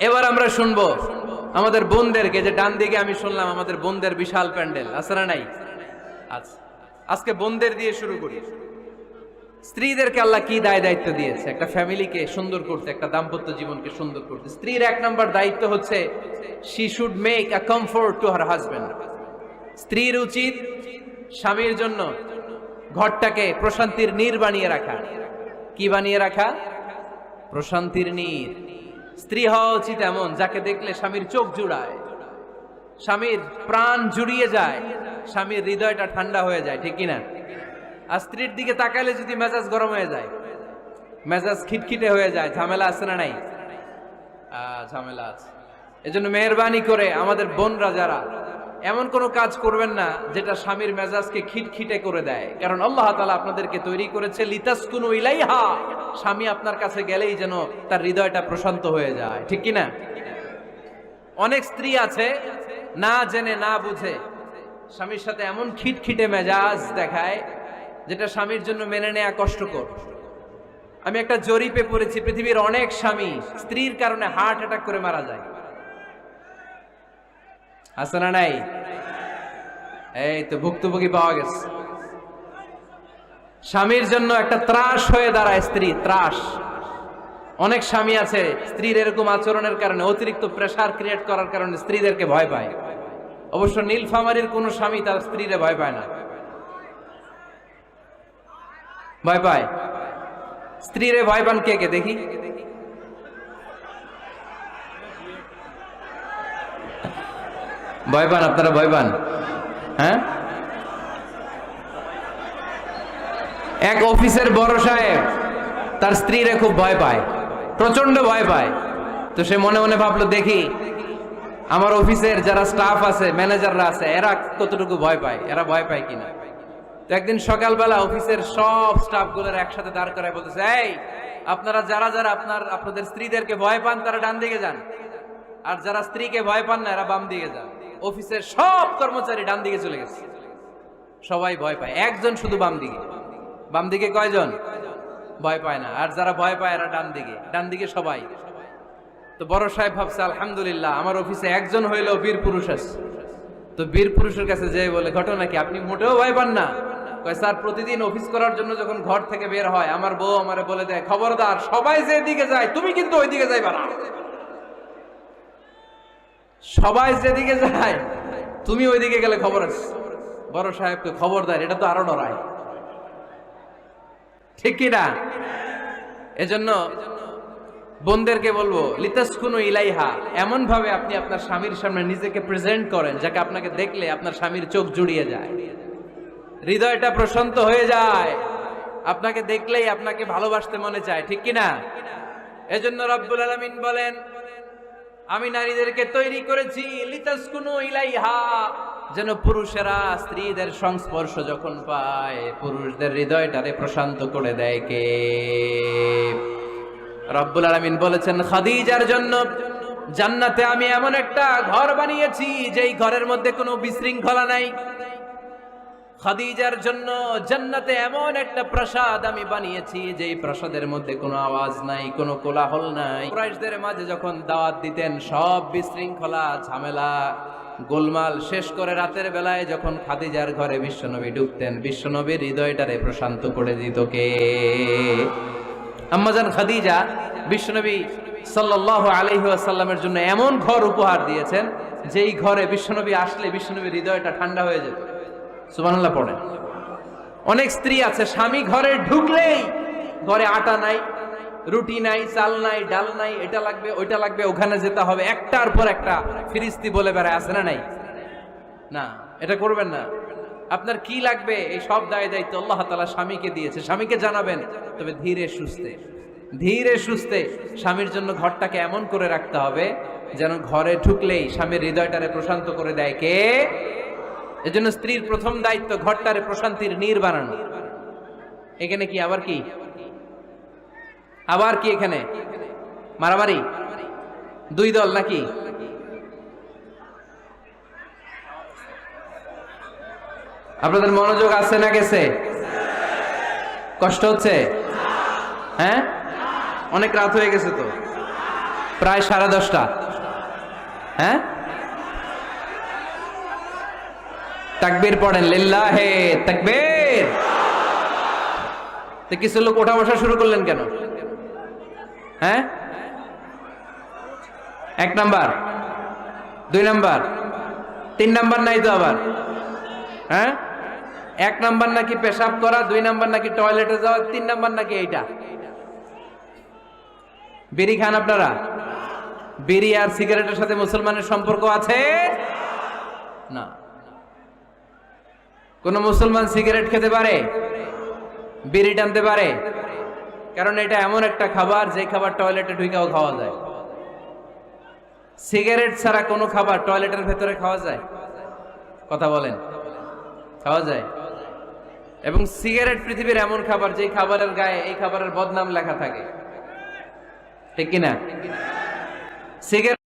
এবার আমরা শুনবো আমাদের বোনদেরকে, যে ডান দিকে আমি শুনলাম আমাদের বোনদের বিশাল প্যান্ডেল আছে না নাই? আচ্ছা, আজকে বোনদের দিয়ে শুরু করি। স্ত্রীদেরকে আল্লাহ কি দায়িত্ব দিয়েছে একটা ফ্যামিলিকে সুন্দর করতে, একটা দাম্পত্য জীবনকে সুন্দর করতে। স্ত্রীর এক নম্বর দায়িত্ব হচ্ছে she should make a comfort to her husband. স্ত্রীর উচিত স্বামীর জন্য ঘরটাকে প্রশান্তির নীড় বানিয়ে রাখা। কি বানিয়ে রাখা? প্রশান্তির নীড়। স্ত্রী হওয়া উচিত এমন যাকে দেখলে স্বামীর চোখ জুড়ায়, স্বামীর প্রাণ জুড়িয়ে যায়, স্বামীর হৃদয়টা ঠান্ডা হয়ে যায়, ঠিক কিনা? আর স্ত্রীর দিকে তাকালে যদি মেজাজ গরম হয়ে যায়, মেজাজ খিটখিটে হয়ে যায়, ঝামেলা আছে না নাই? ঝামেলা আছে। এজন্য মেহেরবানি করে আমাদের বোনরা যারা, এমন কোনো কাজ করবেন না যেটা স্বামীর মেজাজকে খিটখিটে করে দেয়। কারণ আল্লাহ তাআলা আপনাদেরকে তৈরি করেছে লিতাসকুনু ইলাইহা, স্বামী আপনার কাছে গেলেই যেন তার হৃদয়টা প্রশান্ত হয়ে যায়, ঠিক কিনা? অনেক স্ত্রী আছে না জেনে না বুঝে স্বামীর সাথে এমন খিটখিটে মেজাজ দেখায় যেটা স্বামীর জন্য মেনে নেওয়া কষ্টকর। আমি একটা জরিপে পড়েছি, পৃথিবীর অনেক স্বামী স্ত্রীর কারণে হার্ট অ্যাটাক করে মারা যায়। আছে না নাই? এই তো ভুক্তভোগী পাওয়া গেছে। স্বামীর জন্য একটা ত্রাস হয়ে দাঁড়ায় স্ত্রী, ত্রাস। অনেক স্বামী আছে স্ত্রীর এরকম আচরণের কারণে, অতিরিক্ত প্রেসার ক্রিয়েট করার কারণে স্ত্রীদেরকে ভয় পায়। অবশ্য নীলফামারীর কোন স্বামী তার স্ত্রীরে ভয় পায় না। ভয় পায়? স্ত্রীরে ভয় পান কে কে দেখি? ভয় পান আপনারা? ভয় পান? হ্যাঁ, এক অফিসের বড় সাহেব তার স্ত্রীরে খুব ভয় পায়, প্রচন্ড ভয় পায়। তো সে মনে মনে ভাবলো, দেখি আমার অফিসের যারা স্টাফ আছে, ম্যানেজাররা আছে, এরা কতটুকু ভয় পায়, এরা ভয় পায় কিনা। তো একদিন সকালবেলা অফিসের সব স্টাফ গুলোর একসাথে দাঁড় করায় বলতেছে, এই আপনারা যারা যারা আপনাদের স্ত্রীদেরকে ভয় পান তারা ডান দিকে যান, আর যারা স্ত্রীকে ভয় পান না এরা বাম দিকে যান। অফিসের সব কর্মচারী ডান দিকে চলে গেছে, সবাই ভয় পায়, একজন শুধু বাম দিকে। বাম দিকে কয়জন? ভয় পায় না। আর যারা ভয় পায় এরা ডান দিকে, ডান দিকে সবাই। তো বড় সাহেব ভাবছে, আলহামদুলিল্লাহ আমার অফিসে একজন হইলেও বীর পুরুষ আছে। তো বীর পুরুষের কাছে যেয়ে বলে, ঘটনা কি, আপনি মোটেও ভয় পান না? কয়, স্যার প্রতিদিন অফিস করার জন্য যখন ঘর থেকে বের হয় আমার বউ আমারে বলে দেয়, খবরদার সবাই যেদিকে যায় তুমি কিন্তু ওইদিকে যাইবা না, সবাই যেদিকে যায় তুমি ওইদিকে গেলে খবর আছে। বড় সাহেবকে খবরদার, এটা তো আরো ডরায়, ঠিক কিনা? এজন্য বোনদেরকে বলবো, লিতাসকুনু ইলাইহা, এমন ভাবে আপনি আপনার স্বামীর সামনে নিজেকে প্রেজেন্ট করেন যাকে আপনাকে দেখলে আপনার স্বামীর চোখ জুড়িয়ে যায়, হৃদয়টা প্রশান্ত হয়ে যায়, আপনাকে দেখলেই আপনাকে ভালোবাসতে মনে চায়, ঠিক কিনা? এজন্য রব্বুল আলামিন বলেন, আমি নারীদেরকে তৈরি করেছি লিতাসকুনু ইলাইহা, যেন পুরুষেরা স্ত্রীদের সংস্পর্শ যখন পায় পুরুষদের হৃদয়টারে প্রশান্ত করে দেয় কে? রব্বুল আলামিন বলেছেন, খাদিজার জন্য জান্নাতে আমি এমন একটা ঘর বানিয়েছি যেই ঘরের মধ্যে কোনো বিশৃঙ্খলা নাই। খাদিজার জন্য জান্নাতে এমন একটা প্রাসাদ আমি বানিয়েছি যেই প্রাসাদের মধ্যে কোনো আওয়াজ নাই, কোনো কোলাহল নাই। কুরাইশদের মাঝে যখন দাওয়াত দিতেন সব বিশৃঙ্খলা, ঝামেলা, গোলমাল শেষ করে রাতের বেলায় যখন খাদিজার ঘরে বিশ্বনবী ঢুকতেন, বিশ্বনবীর হৃদয়টারে প্রশান্ত করে দিত কে? আম্মাজান খাদিজা বিশ্বনবী সাল্লাল্লাহু আলাইহি ওয়াসাল্লামের জন্য এমন ঘর উপহার দিয়েছেন যেই ঘরে বিশ্বনবী আসলে বিশ্বনবীর হৃদয়টা ঠান্ডা হয়ে যেত। সুবহানাল্লাহ পড়েন। অনেক স্ত্রী আছে স্বামী ঘরে ঢুকলেই ঘরে আটা নাই, রুটি নাই, চাল নাই, ডাল নাই, এটা লাগবে ওইটা লাগবে, ওখানে যেতে হবে, একটার পর একটা ফিরিস্তি বলে বেড়ায়, আছে না নাই? না, এটা করবেন না। আপনার কি লাগবে এই সব দায়িত্ব আল্লাহ তাআলা স্বামীকে দিয়েছে, স্বামীকে জানাবেন। তবে ধীরে সুস্থে, ধীরে সুস্থে স্বামীর জন্য ঘরটাকে এমন করে রাখতে হবে যেন ঘরে ঢুকলেই স্বামীর হৃদয়টারে প্রশান্ত করে দেয় কে? এজন্য স্ত্রীর প্রথম দায়িত্ব ঘরটারে প্রশান্তির নীড় বানানো। এখানে কি আবার কি, আবার কি এখানে মারামারি? দুই দল নাকি? আপনাদের মনোযোগ আছে না গেছে? কষ্ট হচ্ছে? হ্যাঁ, অনেক রাত হয়ে গেছে তো। প্রায় 10:30। হ্যাঁ, তাকবীর পড়েন, লিল্লাহে তাকবীর। তো কিছু লোক ওঠা বসা শুরু করলেন কেন? হ্যাঁ, 1 নাম্বার, 2 নাম্বার, 3 নাম্বার নাই তো আবার? হ্যাঁ, 1 নাম্বার নাকি পেশাব করা, 2 নাম্বার নাকি টয়লেটে যাওয়া, 3 নাম্বার নাকি এইটা। বিড়ি খান আপনারা? বিড়ি আর সিগারেটের সাথে মুসলমানের সম্পর্ক আছে না। কোন মুসলমান সিগারেট খেতে পারে, বিড়ি টানতে পারে? কারণ এটা এমন একটা খাবার যে খাবার টয়লেটে ঢুকেও খাওয়া যায়। সিগারেট ছাড়া কোনো খাবার টয়লেটের ভেতরে খাওয়া যায়? কথা বলেন, খাওয়া যায়? এবং সিগারেট পৃথিবীর এমন খাবার যে খাবারের গায়ে এই খাবারের বদনাম লেখা থাকে, ঠিক কিনা? সিগারেট